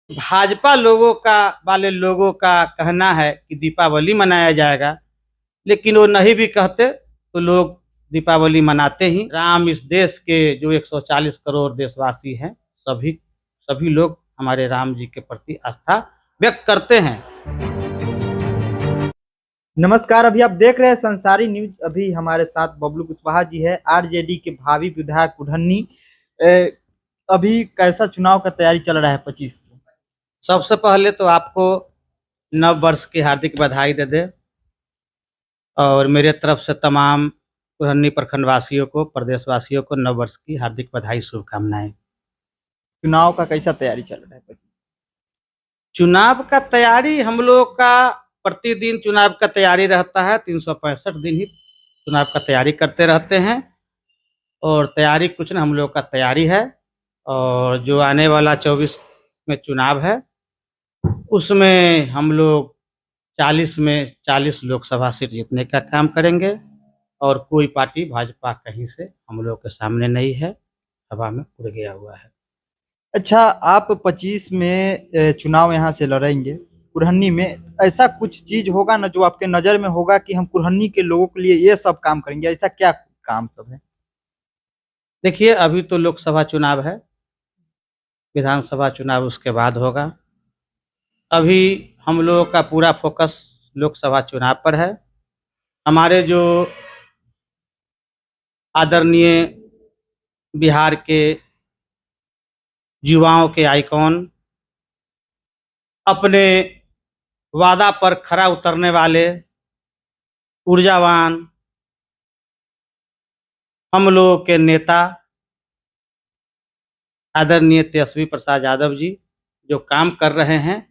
भाजपा वाले लोगों का कहना है कि दीपावली मनाया जाएगा, लेकिन वो नहीं भी कहते तो लोग दीपावली मनाते ही। राम इस देश के जो 140 करोड़ देशवासी हैं, सभी सभी लोग हमारे राम जी के प्रति आस्था व्यक्त करते हैं। नमस्कार। अभी आप देख रहे हैं संसारी न्यूज। अभी हमारे साथ बबलू कुशवाहा जी है, आरजेडी के भावी विधायक कुढ़न्नी। अभी कैसा चुनाव का तैयारी चल रहा है 25 को? सबसे पहले तो आपको नव वर्ष की हार्दिक बधाई दे दे और मेरे तरफ से तमाम कुढ़न्नी प्रखंड वासियों को, प्रदेशवासियों को नव वर्ष की हार्दिक बधाई, शुभकामनाएं। चुनाव का कैसा तैयारी चल रहा है 25? चुनाव का तैयारी हम लोग का प्रतिदिन चुनाव का तैयारी रहता है। 365 दिन ही चुनाव का तैयारी करते रहते हैं और तैयारी कुछ न, हम लोग का तैयारी है। और जो आने वाला 24 में चुनाव है उसमें हम लोग 40 में 40 लोकसभा सीट जीतने का काम करेंगे और कोई पार्टी भाजपा कहीं से हम लोग के सामने नहीं है, हवा में उड़ गया हुआ है। अच्छा, आप 25 में चुनाव यहाँ से लड़ेंगे कुढ़न्नी में। ऐसा कुछ चीज होगा ना जो आपके नजर में होगा कि हम कुढ़न्नी के लोगों के लिए ये सब काम करेंगे, ऐसा क्या काम सब है? देखिए, अभी तो लोकसभा चुनाव है, विधानसभा चुनाव उसके बाद होगा। अभी हम लोगों का पूरा फोकस लोकसभा चुनाव पर है। हमारे जो आदरणीय बिहार के युवाओं के आइकॉन, अपने वादा पर खरा उतरने वाले, ऊर्जावान हम लोगों के नेता आदरणीय तेजस्वी प्रसाद यादव जी जो काम कर रहे हैं,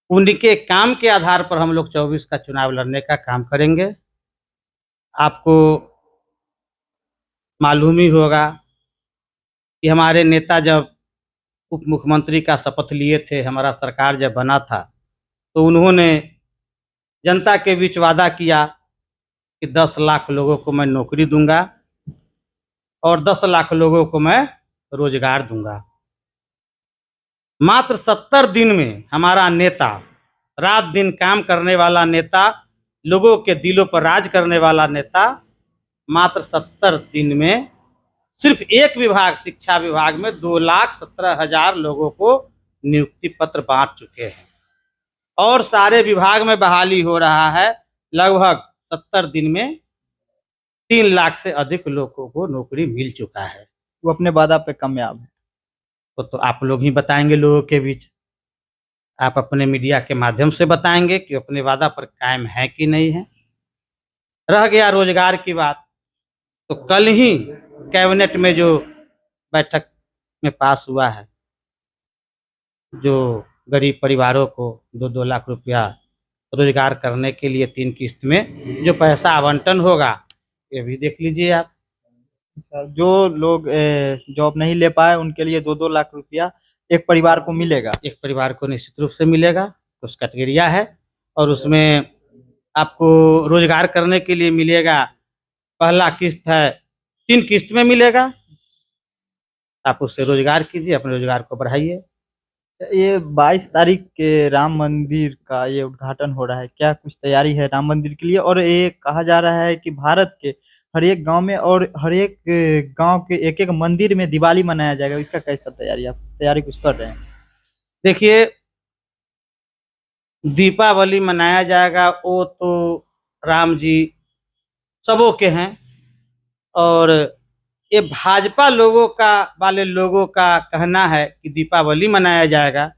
उनके काम के आधार पर हम लोग 24 का चुनाव लड़ने का काम करेंगे। आपको मालूम ही होगा कि हमारे नेता जब उप मुख्यमंत्री का शपथ लिए थे, हमारा सरकार जब बना था, तो उन्होंने जनता के बीच वादा किया कि 10 लाख लोगों को मैं नौकरी दूंगा और 10 लाख लोगों को मैं रोजगार दूंगा। मात्र 70 दिन में हमारा नेता, रात दिन काम करने वाला नेता, लोगों के दिलों पर राज करने वाला नेता, मात्र 70 दिन में सिर्फ एक विभाग, शिक्षा विभाग में 2,17,000 लोगों को नियुक्ति पत्र बांट चुके हैं और सारे विभाग में बहाली हो रहा है। लगभग 70 दिन में 3 लाख से अधिक लोगों को नौकरी मिल चुका है। वो अपने वादा पे कामयाब है? तो आप लोग ही बताएंगे लोगों के बीच, आप अपने मीडिया के माध्यम से बताएंगे कि अपने वादा पर कायम है कि नहीं है। रह गया रोजगार की बात, तो कल ही कैबिनेट में जो बैठक में पास हुआ है, जो गरीब परिवारों को 2-2 लाख रुपया रोजगार करने के लिए 3 किस्त में जो पैसा आवंटन होगा, ये भी देख लीजिए आप। अच्छा, जो लोग जॉब नहीं ले पाए उनके लिए 2-2 लाख रुपया एक परिवार को मिलेगा? एक परिवार को निश्चित रूप से मिलेगा। कुछ कैटेगरिया है और उसमें आपको रोजगार करने के लिए मिलेगा। पहला किस्त है 3 किस्त में मिलेगा, आप उससे रोजगार कीजिए, अपने रोजगार को बढ़ाइए। ये 22 तारीख के राम मंदिर का ये उद्घाटन हो रहा है, क्या कुछ तैयारी है राम मंदिर के लिए? और ये कहा जा रहा है कि भारत के हर एक गांव में और हर एक गांव के एक एक मंदिर में दिवाली मनाया जाएगा, इसका कैसा तैयारी, आप तैयारी कुछ कर रहे हैं? देखिए, दीपावली मनाया जाएगा वो तो राम जी सबों के हैं और ये भाजपा वाले लोगों का कहना है कि दीपावली मनाया जाएगा,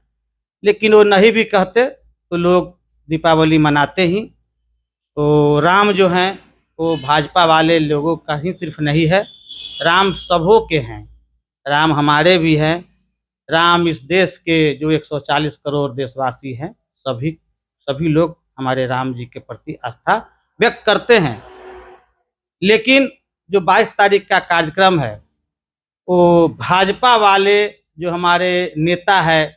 लेकिन वो नहीं भी कहते तो लोग दीपावली मनाते ही। तो राम जो हैं वो भाजपा वाले लोगों का ही सिर्फ नहीं है, राम सबों के हैं, राम हमारे भी हैं। राम इस देश के जो 140 करोड़ देशवासी हैं, सभी सभी लोग हमारे राम जी के प्रति आस्था व्यक्त करते हैं। लेकिन जो 22 तारीख का कार्यक्रम है वो भाजपा वाले जो हमारे नेता है,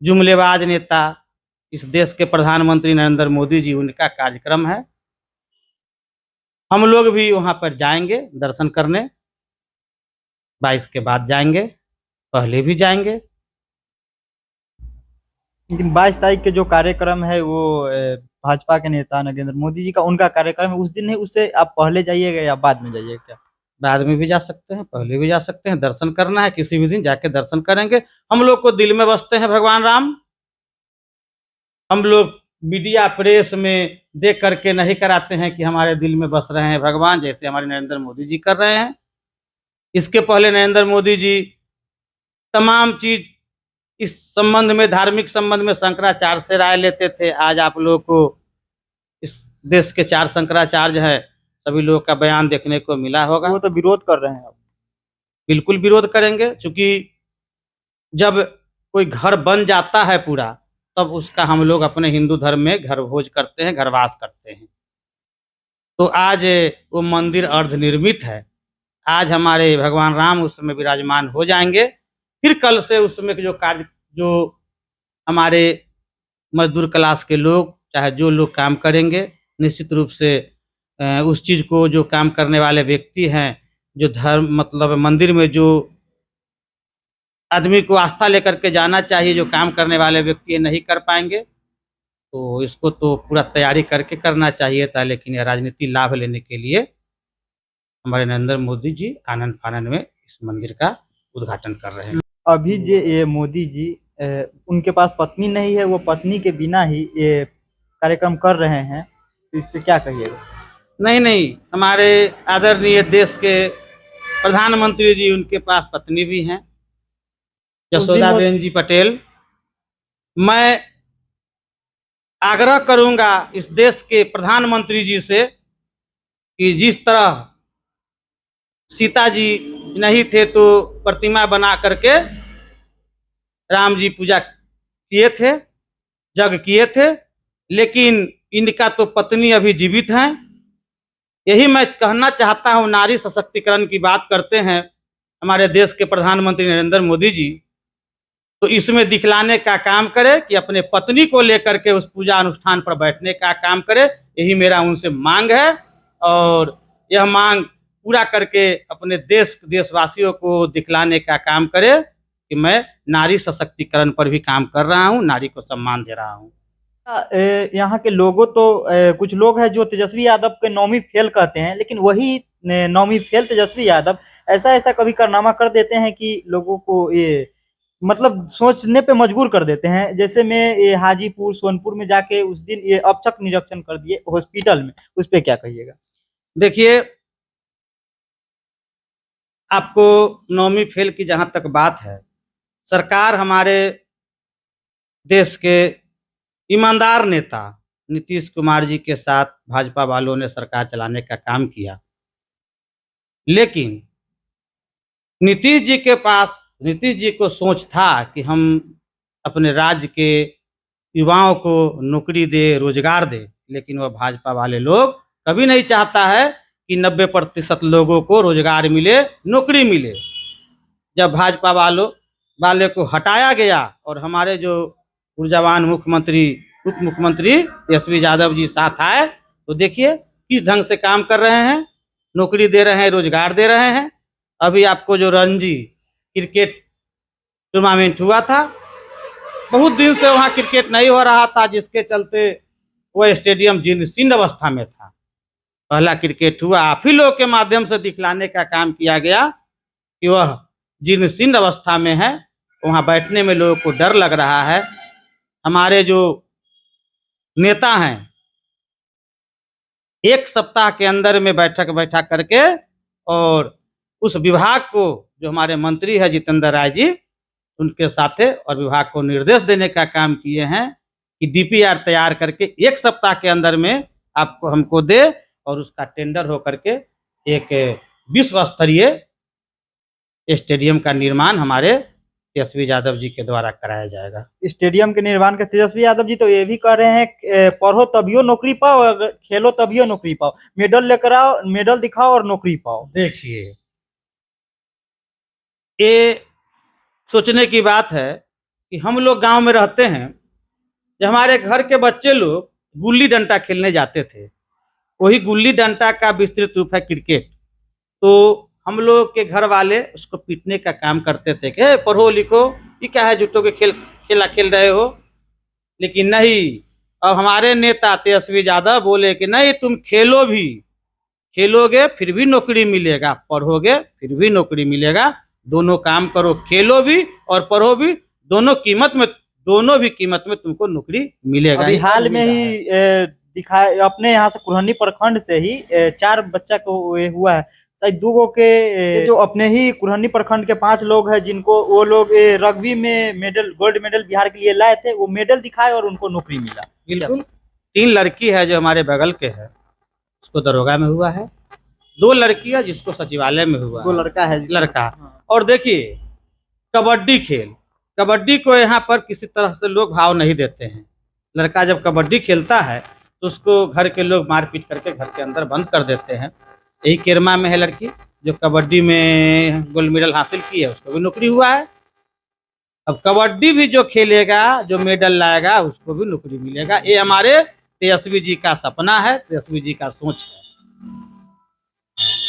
जुमलेबाज नेता, इस देश के प्रधानमंत्री नरेंद्र मोदी जी, उनका कार्यक्रम है। हम लोग भी वहां पर जाएंगे दर्शन करने, 22 के बाद जाएंगे, पहले भी जाएंगे। लेकिन 22 तारीख के जो कार्यक्रम है वो भाजपा के नेता नरेंद्र मोदी जी का उनका कार्यक्रम है, उस दिन है, उससे आप पहले जाइएगा या बाद में जाइएगा क्या? बाद में भी जा सकते हैं, पहले भी जा सकते हैं, दर्शन करना है किसी भी दिन जाके दर्शन करेंगे। हम लोग को दिल में बसते हैं भगवान राम। हम लोग मीडिया प्रेस में देख करके नहीं कराते हैं कि हमारे दिल में बस रहे हैं भगवान, जैसे हमारे नरेंद्र मोदी जी कर रहे हैं। इसके पहले नरेंद्र मोदी जी तमाम चीज इस संबंध में, धार्मिक संबंध में शंकराचार्य से राय लेते थे। आज आप लोग को इस देश के 4 शंकराचार्य है, सभी लोगों का बयान देखने को मिला होगा। वो तो विरोध कर रहे हैं अब। बिल्कुल विरोध करेंगे, क्योंकि जब कोई घर बन जाता है पूरा, तब उसका हम लोग अपने हिंदू धर्म में घर भोज करते हैं, घरवास करते हैं। तो आज वो मंदिर अर्धनिर्मित है। आज हमारे भगवान राम उसमें विराजमान हो जाएंगे। फिर कल से उसमें जो कार्य, जो हमारे मजदूर क्लास के लोग, चाहे जो लोग काम करेंगे, निश्चित रूप से उस चीज़ को, जो काम करने वाले व्यक्ति हैं, जो धर्म मतलब मंदिर में जो आदमी को आस्था लेकर के जाना चाहिए, जो काम करने वाले व्यक्ति नहीं कर पाएंगे, तो इसको तो पूरा तैयारी करके करना चाहिए था। लेकिन यह राजनीति लाभ लेने के लिए हमारे नरेंद्र मोदी जी आनंद फानन में इस मंदिर का उद्घाटन कर रहे हैं। अभी जे ये मोदी जी उनके पास पत्नी नहीं है, वो पत्नी के बिना ही ये कार्यक्रम कर रहे हैं, तो इस पे क्या कहिएगा? नहीं नहीं, हमारे आदरणीय देश के प्रधानमंत्री जी, उनके पास पत्नी भी हैं, जसोदाबेन जी पटेल। मैं आग्रह करूंगा इस देश के प्रधानमंत्री जी से कि जिस तरह सीता जी नहीं थे तो प्रतिमा बना करके राम जी पूजा किए थे, यज्ञ किए थे, लेकिन इनका तो पत्नी अभी जीवित हैं। यही मैं कहना चाहता हूं, नारी सशक्तिकरण की बात करते हैं हमारे देश के प्रधानमंत्री नरेंद्र मोदी जी, तो इसमें दिखलाने का काम करे कि अपने पत्नी को लेकर के उस पूजा अनुष्ठान पर बैठने का काम करे। यही मेरा उनसे मांग है, और यह मांग पूरा करके अपने देशवासियों को दिखलाने का काम करे कि मैं नारी सशक्तिकरण पर भी काम कर रहा हूं, नारी को सम्मान दे रहा हूं। यहाँ के लोगों तो कुछ लोग हैं जो तेजस्वी यादव के नौमी फेल कहते हैं, लेकिन वही नौमी फेल तेजस्वी यादव ऐसा ऐसा कभी कारनामा कर देते हैं कि लोगों को ये मतलब सोचने पे मजबूर कर देते हैं। जैसे मैं ये हाजीपुर सोनपुर में जाके उस दिन ये औचक निरीक्षण कर दिए हॉस्पिटल में, उस पे क्या कहिएगा? देखिए, आपको नौमी फेल की जहां तक बात है, सरकार हमारे देश के ईमानदार नेता नीतीश कुमार जी के साथ भाजपा वालों ने सरकार चलाने का काम किया, लेकिन नीतीश जी को सोच था कि हम अपने राज्य के युवाओं को नौकरी दे, रोजगार दे, लेकिन वह भाजपा वाले लोग कभी नहीं चाहता है कि 90% लोगों को रोजगार मिले, नौकरी मिले। जब भाजपा वाले को हटाया गया और हमारे जो ऊर्जावान मुख्यमंत्री, उप मुख्यमंत्री तेजस्वी यादव जी साथ आए, तो देखिए किस ढंग से काम कर रहे हैं, नौकरी दे रहे हैं, रोजगार दे रहे हैं। अभी आपको जो रणजी क्रिकेट टूर्नामेंट हुआ था, बहुत दिन से वहाँ क्रिकेट नहीं हो रहा था, जिसके चलते वह स्टेडियम जीर्ण अवस्था में था। पहला क्रिकेट हुआ, आप ही लोग के माध्यम से दिखलाने का काम किया गया कि वह जीर्ण अवस्था में है, वहाँ बैठने में लोगों को डर लग रहा है। हमारे जो नेता हैं, 1 सप्ताह के अंदर में बैठा करके, और उस विभाग को, जो हमारे मंत्री है जितेंद्र राय जी, उनके साथे और विभाग को निर्देश देने का काम किए हैं कि डीपीआर तैयार करके 1 सप्ताह के अंदर में आपको हमको दे, और उसका टेंडर हो करके एक विश्व स्तरीय स्टेडियम का निर्माण हमारे तेजस्वी यादव जी के द्वारा कराया जाएगा। स्टेडियम के निर्माण का तेजस्वी यादव जी तो ये भी कह रहे हैं पढ़ो तभियो नौकरी पाओ, खेलो तभियो नौकरी पाओ, मेडल लेकर आओ, मेडल दिखाओ और नौकरी पाओ। देखिए, ये सोचने की बात है कि हम लोग गांव में रहते हैं, जब हमारे घर के बच्चे लोग गुल्ली डंडा खेलने जाते थे, वही गुल्ली डंडा का विस्तृत रूप है क्रिकेट। तो हम लोग के घर वाले उसको पीटने का काम करते थे कि पढ़ो लिखो, ये क्या है, जुटो के खेला खेल रहे हो, लेकिन नहीं, अब हमारे नेता तेजस्वी यादव बोले कि नहीं, तुम खेलो भी, खेलोगे फिर भी नौकरी मिलेगा, पढ़ोगे फिर भी नौकरी मिलेगा, दोनों काम करो, खेलो भी और पढ़ो भी, दोनों भी कीमत में तुमको नौकरी मिलेगा। अभी ये हाल में उम्मीद ही है। दिखाए अपने यहाँ से कुरहनी प्रखंड से ही 4 बच्चा को ये हुआ है, शायद 2 गो के जो अपने ही कुरहनी प्रखंड के 5 लोग हैं जिनको वो लोग रग्बी में मेडल, गोल्ड मेडल बिहार के लिए लाए थे, वो मेडल दिखाए और उनको नौकरी मिला। बिल्कुल, 3 लड़की है जो हमारे बगल के है, उसको दरोगा में हुआ है, 2 लड़कियां जिसको सचिवालय में हुआ 2 है, लड़का है लड़का। हाँ। और देखिए, कबड्डी खेल, कबड्डी को यहाँ पर किसी तरह से लोग भाव नहीं देते हैं। लड़का जब कबड्डी खेलता है तो उसको घर के लोग मारपीट करके घर के अंदर बंद कर देते हैं। यही केरमा में है लड़की जो कबड्डी में गोल्ड मेडल हासिल की है, उसको भी नौकरी हुआ है। अब कबड्डी भी जो खेलेगा, जो मेडल लाएगा, उसको भी नौकरी मिलेगा। ये हमारे तेजस्वी जी का सपना है, तेजस्वी जी का सोच है।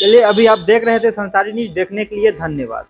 चलिए, अभी आप देख रहे थे संसारी न्यूज, देखने के लिए धन्यवाद।